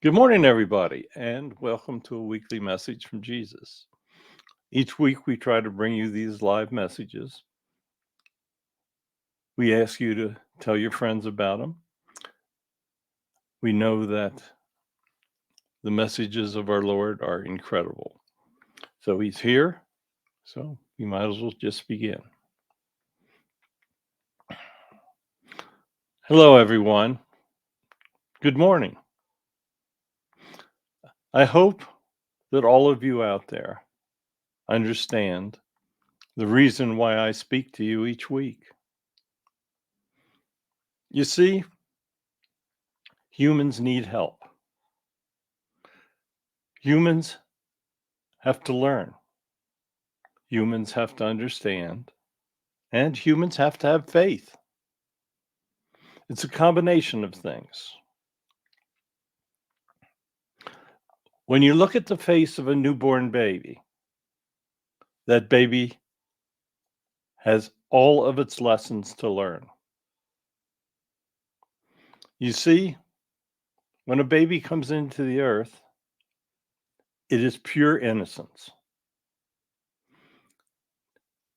Good morning, everybody, and welcome to a weekly message from Jesus. Each week, we try to bring you these live messages. We ask you to tell your friends about them. We know that the messages of our Lord are incredible. So he's here, so we might as well just begin. Hello, everyone. Good morning. I hope that all of you out there understand the reason why I speak to you each week. You see, humans need help. Humans have to learn. Humans have to understand, and humans have to have faith. It's a combination of things. When you look at the face of a newborn baby, that baby has all of its lessons to learn. You see, when a baby comes into the earth, it is pure innocence.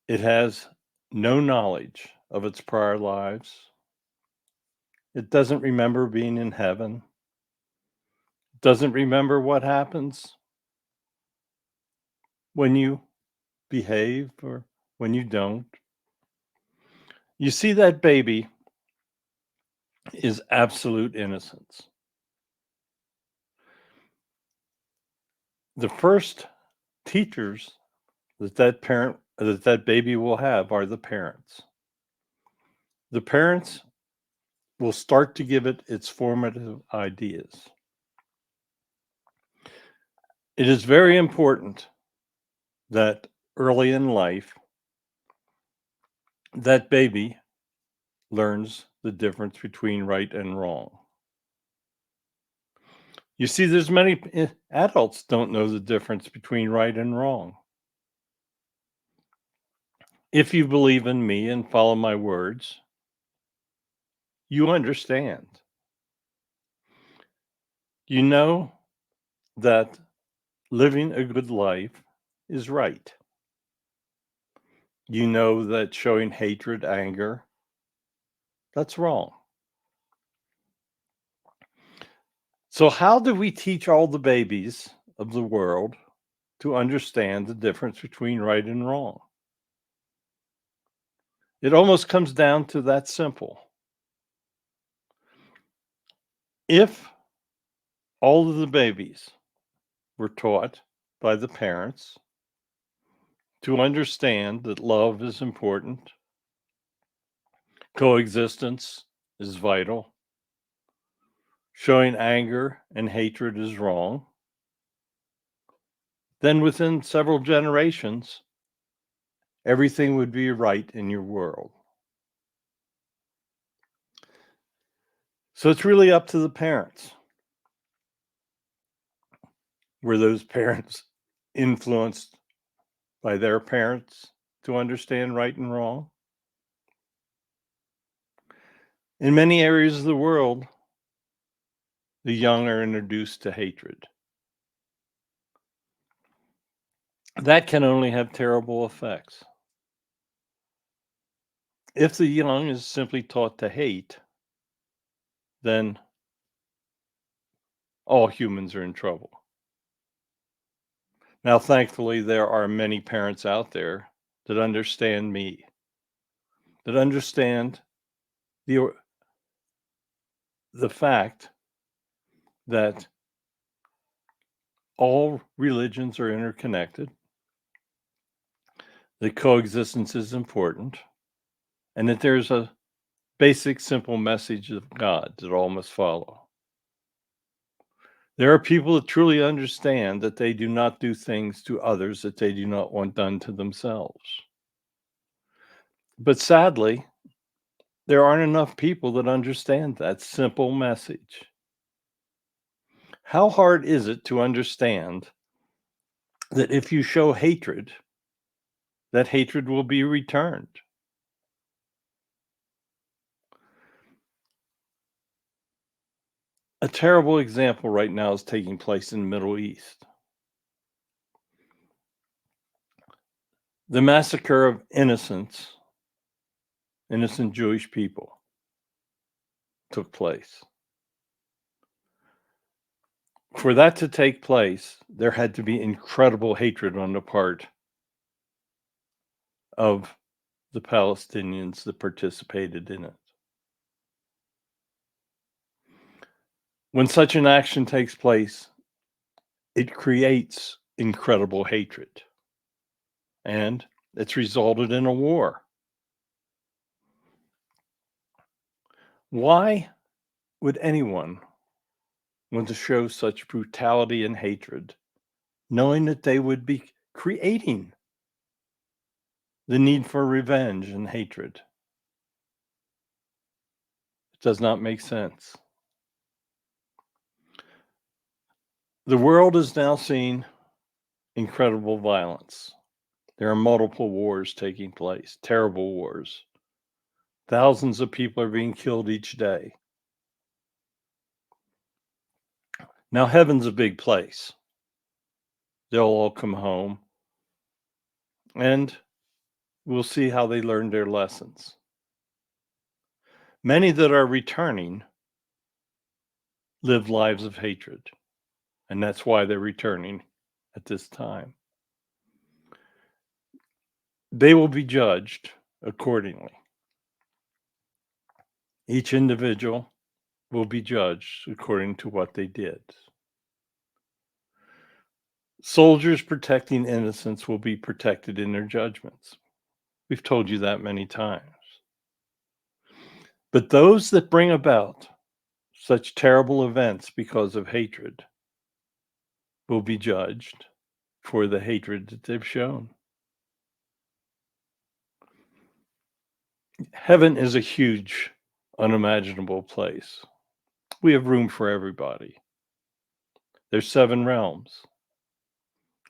It has no knowledge of its prior lives. It doesn't remember being in heaven. It doesn't remember what happens when you behave or when you don't. You see, that baby is absolute innocence. The first teachers that baby will have are the parents. The parents will start to give it its formative ideas. It is very important that early in life, that baby learns the difference between right and wrong. You see, there's many adults don't know the difference between right and wrong. If you believe in me and follow my words, you understand. You know that living a good life is right. You know that showing hatred, anger, that's wrong. So, how do we teach all the babies of the world to understand the difference between right and wrong? It almost comes down to that simple. If all of the babies were taught by the parents to understand that love is important, coexistence is vital, showing anger and hatred is wrong, then within several generations, everything would be right in your world. So it's really up to the parents. Were those parents influenced by their parents to understand right and wrong? In many areas of the world, the young are introduced to hatred. That can only have terrible effects. If the young is simply taught to hate, then all humans are in trouble. Now, thankfully, there are many parents out there that understand me, that understand the the fact that all religions are interconnected, that coexistence is important, and that there's a basic, simple message of God that all must follow. There are people that truly understand that they do not do things to others that they do not want done to themselves. But sadly, there aren't enough people that understand that simple message. How hard is it to understand that if you show hatred, that hatred will be returned? A terrible example right now is taking place in the Middle East. The massacre of innocent Jewish people took place. For that to take place, there had to be incredible hatred on the part of the Palestinians that participated in it. When such an action takes place, it creates incredible hatred, and it's resulted in a war. Why would anyone want to show such brutality and hatred, knowing that they would be creating the need for revenge and hatred? It does not make sense. The world is now seeing incredible violence. There are multiple wars taking place, terrible wars. Thousands of people are being killed each day. Now, heaven's a big place. They'll all come home, and we'll see how they learned their lessons. Many that are returning live lives of hatred, and that's why they're returning at this time. They will be judged accordingly. Each individual will be judged according to what they did. Soldiers protecting innocents will be protected in their judgments. We've told you that many times. But those that bring about such terrible events because of hatred will be judged for the hatred that they've shown. Heaven is a huge, unimaginable place. We have room for everybody. There's 7 realms.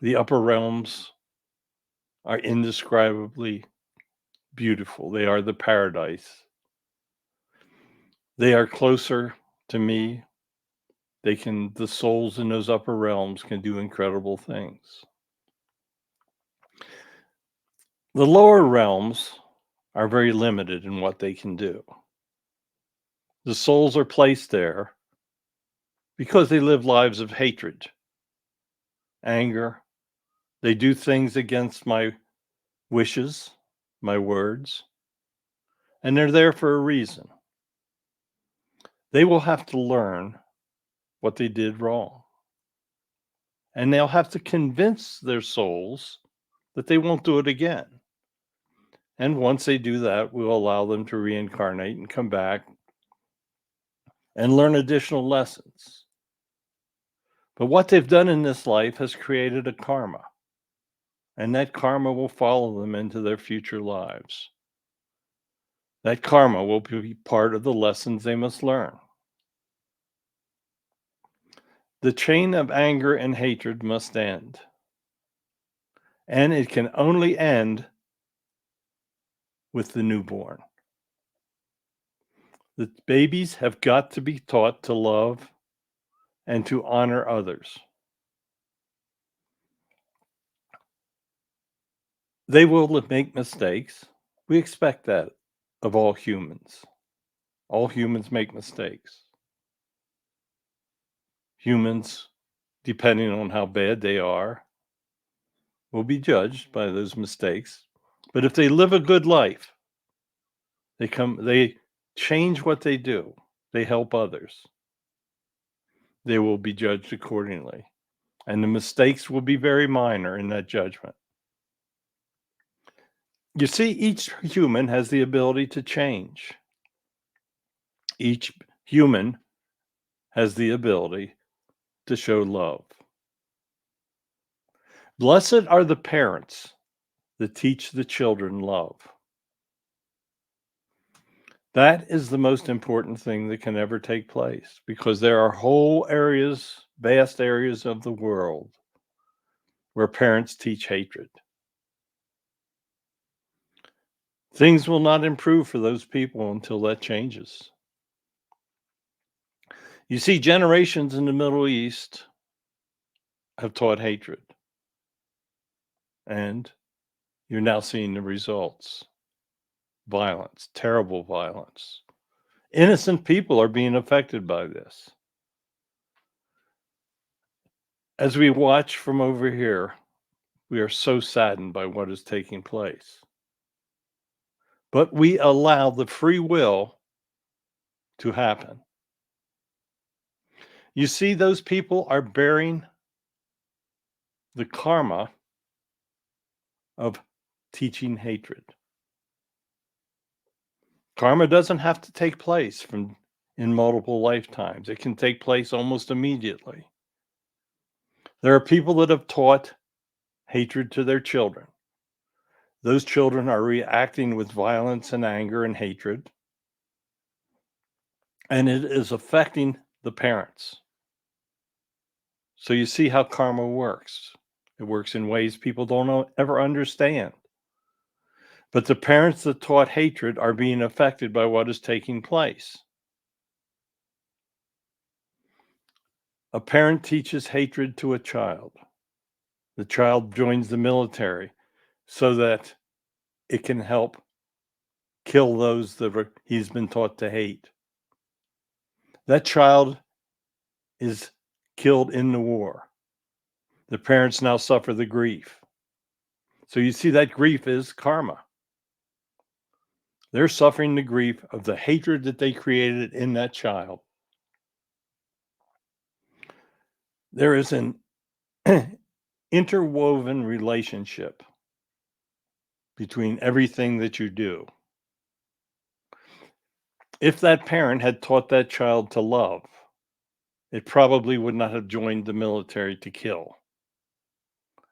The upper realms are indescribably beautiful. They are the paradise. They are closer to me. The souls in those upper realms can do incredible things. The lower realms are very limited in what they can do. The souls are placed there because they live lives of hatred, anger. They do things against my wishes, my words, and they're there for a reason. They will have to learn what they did wrong, and they'll have to convince their souls that they won't do it again. And once they do that, we'll allow them to reincarnate and come back and learn additional lessons. But what they've done in this life has created a karma, and that karma will follow them into their future lives. That karma will be part of the lessons they must learn. The chain of anger and hatred must end. And it can only end with the newborn. The babies have got to be taught to love and to honor others. They will make mistakes. We expect that of all humans. All humans make mistakes. Humans, depending on how bad they are, will be judged by those mistakes. But if they live a good life, they change what they do. They help others. They will be judged accordingly. And the mistakes will be very minor in that judgment. You see, each human has the ability to change. Each human has the ability to show love. Blessed are the parents that teach the children love. That is the most important thing that can ever take place, because there are whole areas, vast areas of the world where parents teach hatred. Things will not improve for those people until that changes. You see, generations in the Middle East have taught hatred, and you're now seeing the results. Violence, terrible violence. Innocent people are being affected by this. As we watch from over here, we are so saddened by what is taking place. But we allow the free will to happen. You see, those people are bearing the karma of teaching hatred. Karma doesn't have to take place from in multiple lifetimes. It can take place almost immediately. There are people that have taught hatred to their children. Those children are reacting with violence and anger and hatred, and it is affecting the parents. So you see how karma works. It works in ways people don't ever understand. But the parents that taught hatred are being affected by what is taking place. A parent teaches hatred to a child. The child joins the military so that it can help kill those that he's been taught to hate. That child is killed in the war. The parents now suffer the grief. So you see, that grief is karma. They're suffering the grief of the hatred that they created in that child. There is an interwoven relationship between everything that you do. If that parent had taught that child to love, it probably would not have joined the military to kill.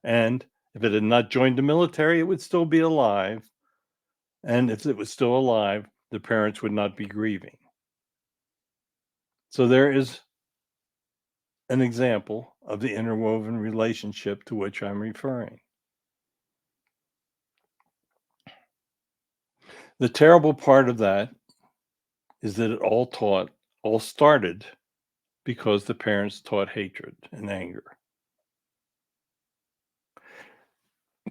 And if it had not joined the military, it would still be alive. And if it was still alive, the parents would not be grieving. So there is an example of the interwoven relationship to which I'm referring. The terrible part of that is that it all started because the parents taught hatred and anger.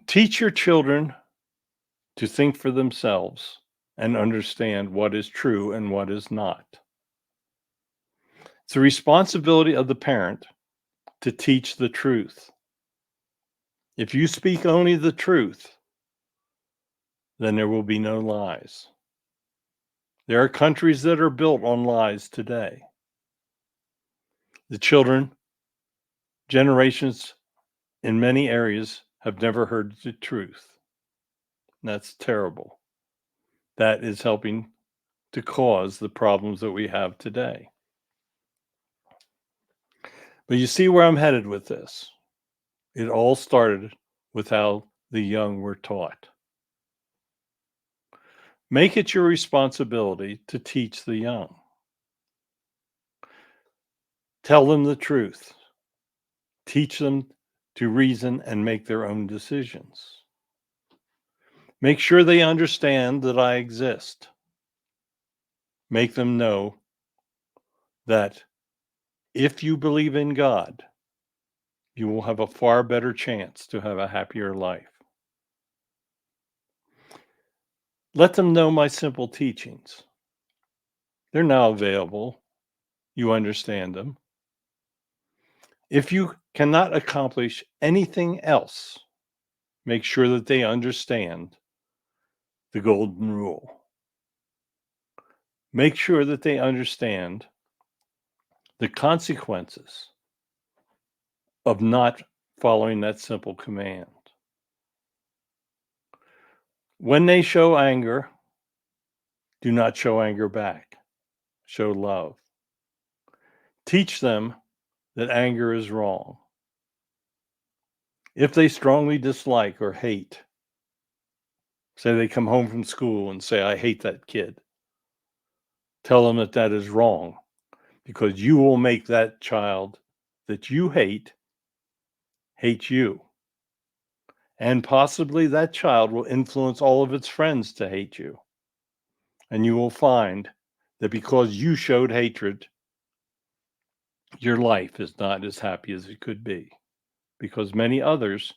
Teach your children to think for themselves and understand what is true and what is not. It's the responsibility of the parent to teach the truth. If you speak only the truth, then there will be no lies. There are countries that are built on lies today. The children, generations in many areas, have never heard the truth. That's terrible. That is helping to cause the problems that we have today. But you see where I'm headed with this. It all started with how the young were taught. Make it your responsibility to teach the young. Tell them the truth. Teach them to reason and make their own decisions. Make sure they understand that I exist. Make them know that if you believe in God, you will have a far better chance to have a happier life. Let them know my simple teachings. They're now available. You understand them. If you cannot accomplish anything else, make sure that they understand the golden rule. Make sure that they understand the consequences of not following that simple command. When they show anger, do not show anger back. Show love. Teach them that anger is wrong. If they strongly dislike or hate, say they come home from school and say, I hate that kid, tell them that that is wrong because you will make that child that you hate you. And possibly that child will influence all of its friends to hate you. And you will find that because you showed hatred, your life is not as happy as it could be because many others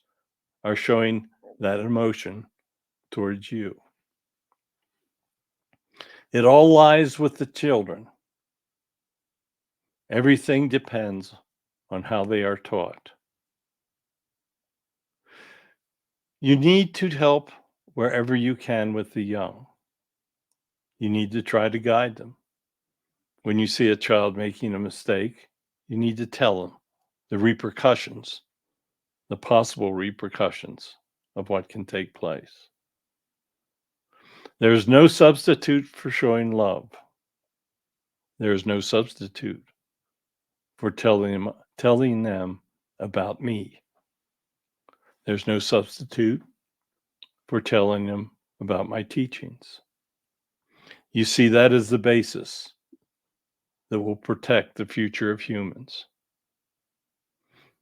are showing that emotion towards you. It all lies with the children. Everything depends on how they are taught. You need to help wherever you can with the young. You need to try to guide them. When you see a child making a mistake, you need to tell them the repercussions, the possible repercussions of what can take place. There is no substitute for showing love. There is no substitute for telling them about me. There's no substitute for telling them about my teachings. You see, that is the basis that will protect the future of humans.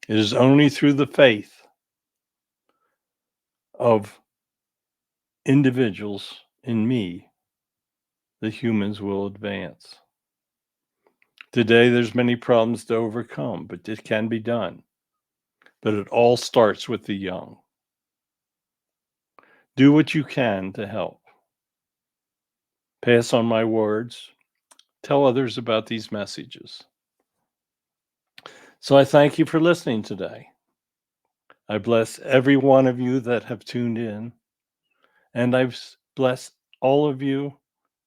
It is only through the faith of individuals in me that humans will advance. Today, there's many problems to overcome, but it can be done. But it all starts with the young. Do what you can to help. Pass on my words. Tell others about these messages. So I thank you for listening today. I bless every one of you that have tuned in, and I've blessed all of you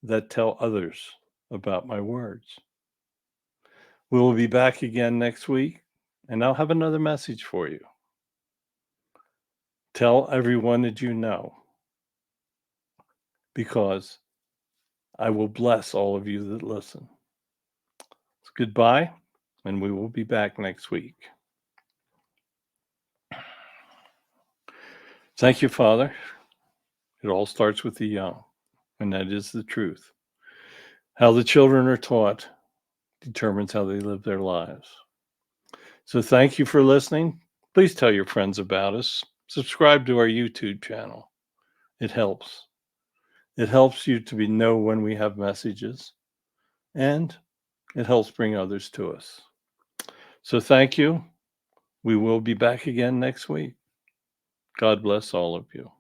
that tell others about my words. We will be back again next week, and I'll have another message for you. Tell everyone that you know, because I will bless all of you that listen. So goodbye, and we will be back next week. Thank you, Father. It all starts with the young, and that is the truth. How the children are taught determines how they live their lives. So thank you for listening. Please tell your friends about us. Subscribe to our YouTube channel. It helps. It helps you to know when we have messages, and it helps bring others to us. So thank you. We will be back again next week. God bless all of you.